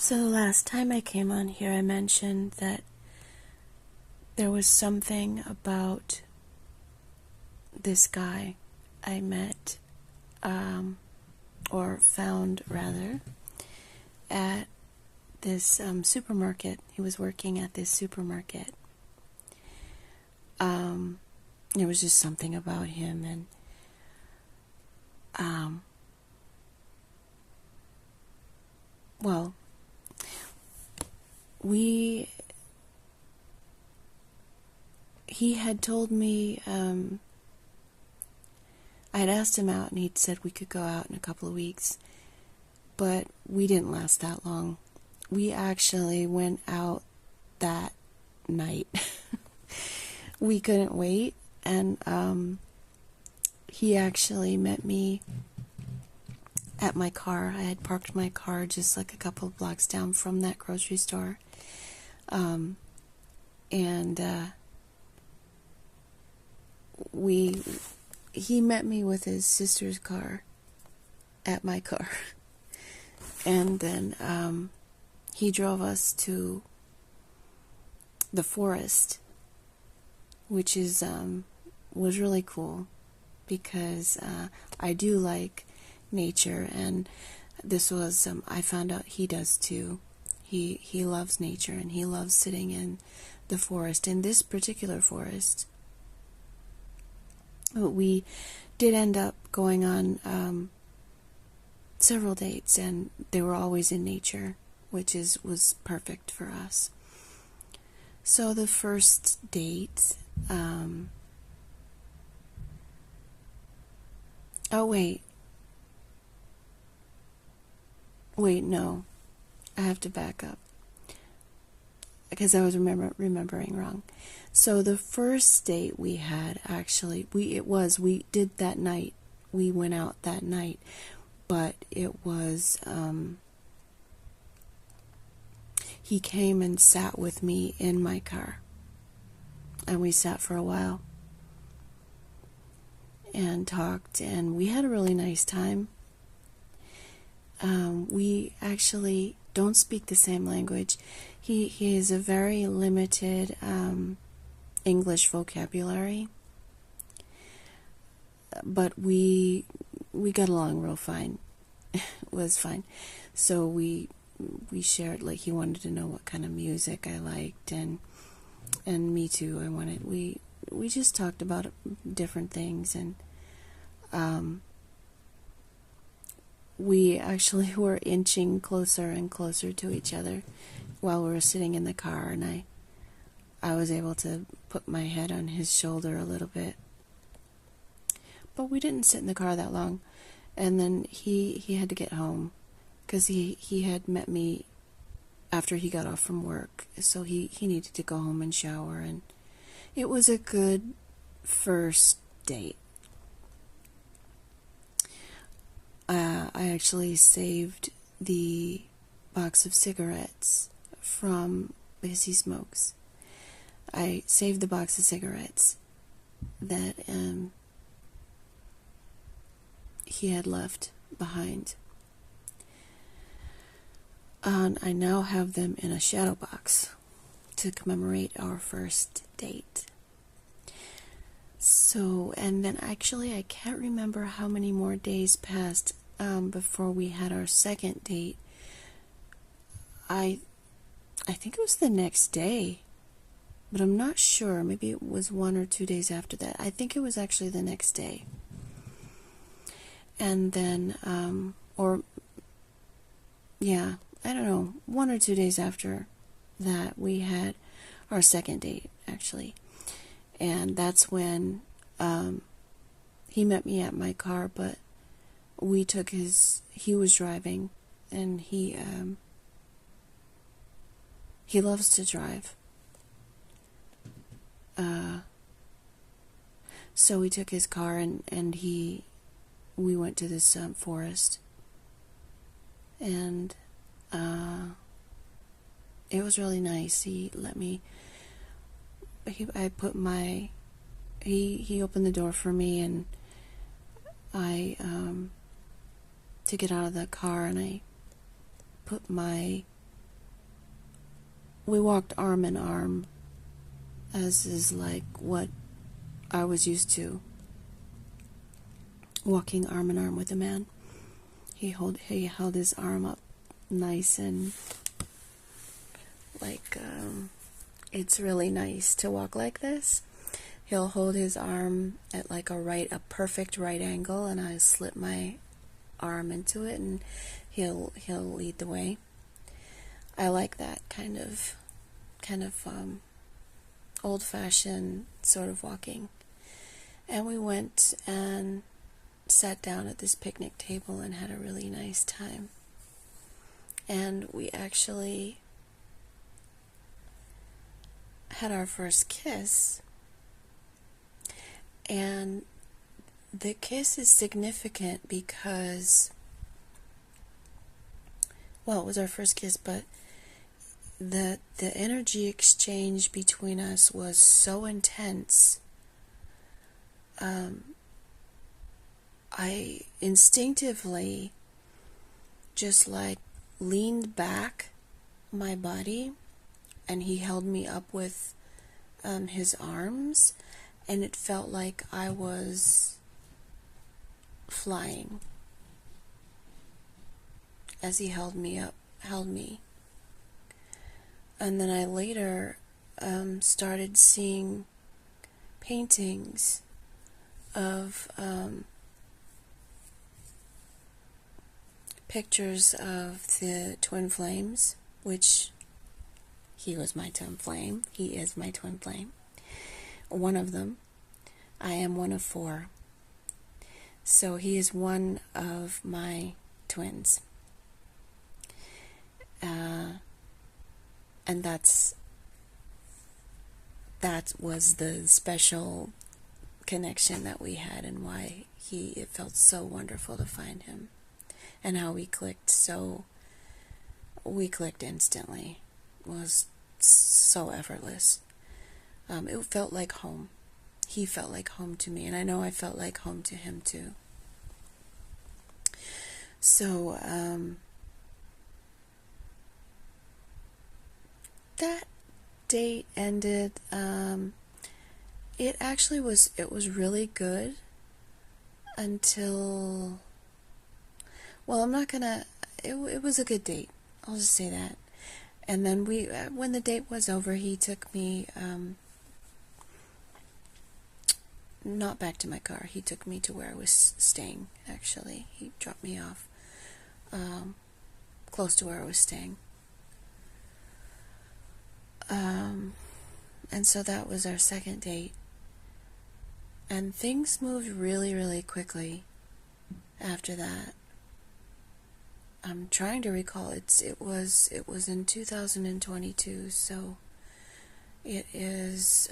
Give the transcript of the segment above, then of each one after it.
So the last time I came on here, I mentioned that there was something about this guy I met, or found rather, at this supermarket. He was working at this supermarket. There was just something about him, and well, he had told me, I had asked him out, and he'd said we could go out in a couple of weeks, but we didn't last that long. We actually went out that night. We couldn't wait, and he actually met me at my car. I had parked my car just like a couple of blocks down from that grocery store. He met me with his sister's car at my car. And then he drove us to the forest, which was really cool because I do like nature, and this was I found out he does too. He loves nature, and he loves sitting in the forest. In this particular forest, we did end up going on several dates, and they were always in nature, which was perfect for us. So the first date, oh wait, no, I have to back up because I was remembering wrong. So the first date we had, actually, we did that night. We went out that night, but it was, he came and sat with me in my car, and we sat for a while and talked, and we had a really nice time. We actually don't speak the same language. He has a very limited English vocabulary, but we got along real fine. It was fine. So we shared, like, he wanted to know what kind of music I liked, and me too. We just talked about different things, and we actually were inching closer and closer to each other while we were sitting in the car, and I was able to put my head on his shoulder a little bit. But we didn't sit in the car that long, and then he had to get home because he had met me after he got off from work, so he needed to go home and shower, and it was a good first date. I actually saved the box of cigarettes because he smokes. I saved the box of cigarettes that he had left behind. And I now have them in a shadow box to commemorate our first date. So, and then actually I can't remember how many more days passed before we had our second date. I think it was the next day, but I'm not sure. Maybe it was 1 or 2 days after that. I think it was actually the next day. And then, I don't know, 1 or 2 days after that, we had our second date, actually. And that's when he met me at my car, but he was driving, and he loves to drive. So we took his car, and we went to this forest, and it was really nice. He let me, he opened the door for me, and I to get out of the car, and I put my we walked arm in arm, as is like what I was used to, walking arm in arm with a man. He held his arm up nice and like it's really nice to walk like this. He'll hold his arm at like a perfect right angle, and I slip my arm into it, and he'll lead the way. I like that kind of old-fashioned sort of walking. And we went and sat down at this picnic table and had a really nice time. And we actually had our first kiss. And the kiss is significant because, well, it was our first kiss, but the energy exchange between us was so intense. I instinctively just like leaned back my body, and he held me up with his arms, and it felt like I was flying as he held me. And then I later started seeing paintings of pictures of the twin flames, which he was my twin flame. He is my twin flame. One of them. I am one of 4. So he is one of my twins. And that was the special connection that we had, and why it felt so wonderful to find him, and how we clicked instantly. It was so effortless. It felt like home. He felt like home to me, and I know I felt like home to him too. So that date ended. It actually was really good until, well, I'm not gonna, it was a good date, I'll just say that. And then when the date was over, he took me not back to my car. He took me to where I was staying, actually. He dropped me off close to where I was staying. And so that was our second date. And things moved really, really quickly after that. I'm trying to recall. It was in 2022, so it is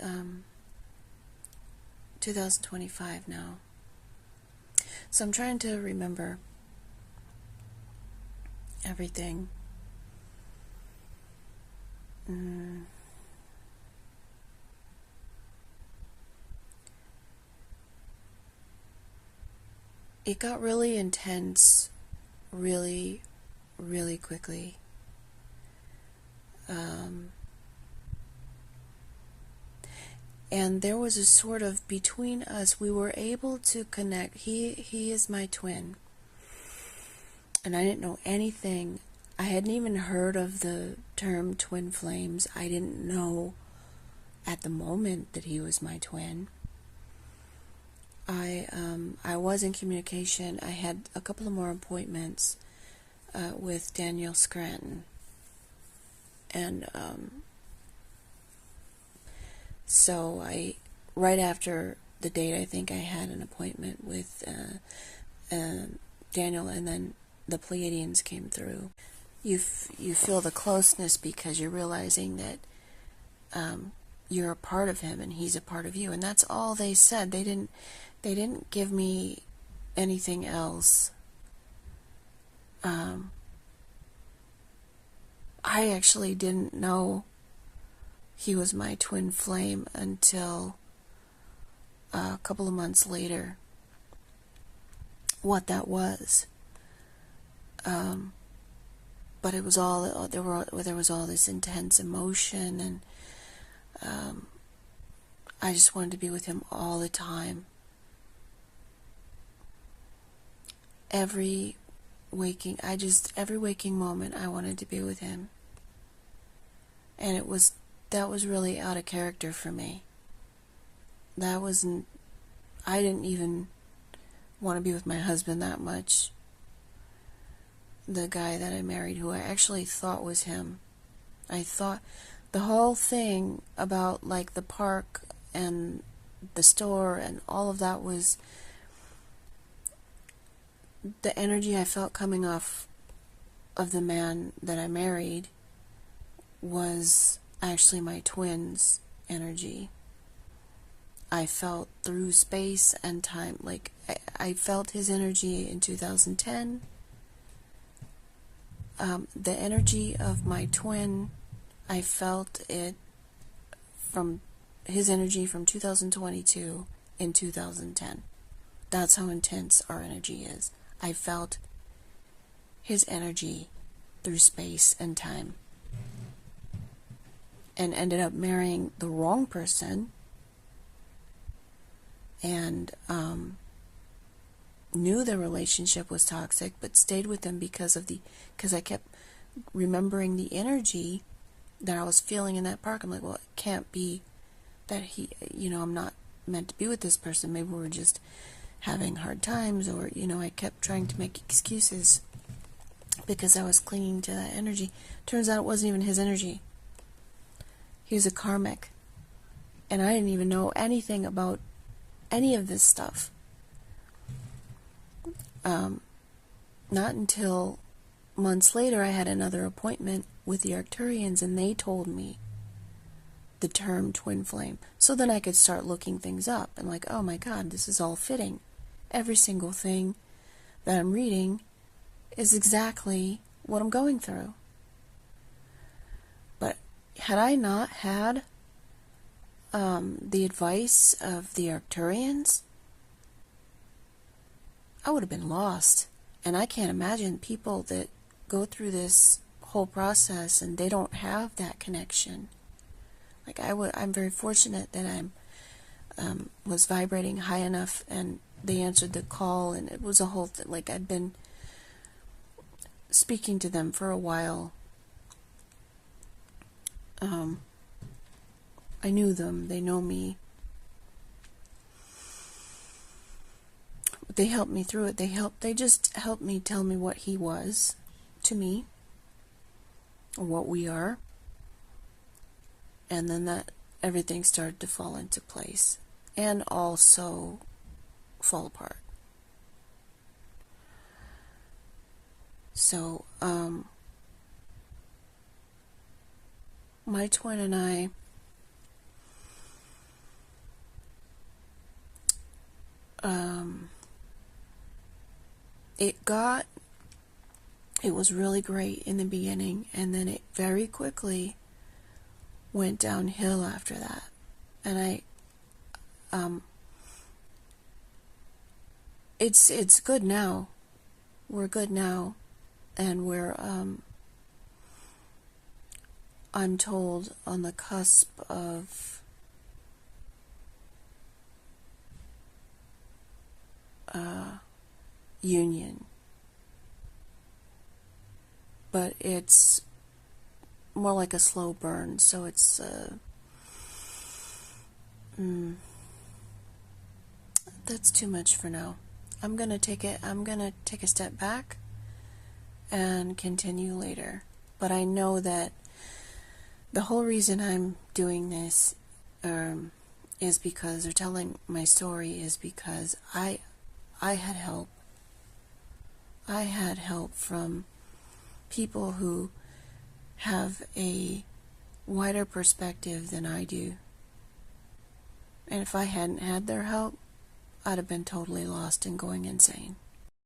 2025 now. So I'm trying to remember everything. It got really intense really, really quickly. And there was a sort of, between us, we were able to connect. He is my twin. And I didn't know anything. I hadn't even heard of the term twin flames. I didn't know at the moment that he was my twin. I was in communication. I had a couple of more appointments with Daniel Scranton. And so right after the date, I think I had an appointment with Daniel, and then the Pleiadians came through. You feel the closeness because you're realizing that you're a part of him and he's a part of you, and that's all they said. They didn't give me anything else. I actually didn't know he was my twin flame until a couple of months later, what that was. but it was all there was all this intense emotion, and I just wanted to be with him all the time. Every waking moment I wanted to be with him. And that was really out of character for me. I didn't even want to be with my husband that much. The guy that I married, who I actually thought was him. I thought the whole thing about like the park and the store and all of that was the energy I felt coming off of the man that I married was actually my twin's energy. I felt through space and time, like I felt his energy in 2010. The energy of my twin, I felt it from his energy from 2022 in 2010. That's how intense our energy is. I felt his energy through space and time. And ended up marrying the wrong person, and knew the relationship was toxic, but stayed with him because I kept remembering the energy that I was feeling in that park. I'm like, well, it can't be that I'm not meant to be with this person. Maybe we're just having hard times, or I kept trying to make excuses because I was clinging to that energy. Turns out it wasn't even his energy. He was a karmic, and I didn't even know anything about any of this stuff. Not until months later I had another appointment with the Arcturians, and they told me the term twin flame. So then I could start looking things up, and like, oh my God, this is all fitting. Every single thing that I'm reading is exactly what I'm going through. But had I not had the advice of the Arcturians, I would have been lost. And I can't imagine people that go through this whole process and they don't have that connection. Like I'm very fortunate that I was vibrating high enough, and they answered the call, and it was a whole thing. Like I'd been speaking to them for a while. I knew them. They know me. They helped me through it. They just helped me tell me what he was to me, or what we are. And then that everything started to fall into place, and also fall apart. So, my twin and I, it was really great in the beginning, and then it very quickly went downhill after that. And it's good now. We're good now, and we're I'm told on the cusp of union. But it's more like a slow burn, so it's that's too much for now. I'm gonna take a step back and continue later. But I know that the whole reason I'm doing this is because, or telling my story, is because I had help. I had help from people who have a wider perspective than I do. And if I hadn't had their help, I'd have been totally lost and going insane.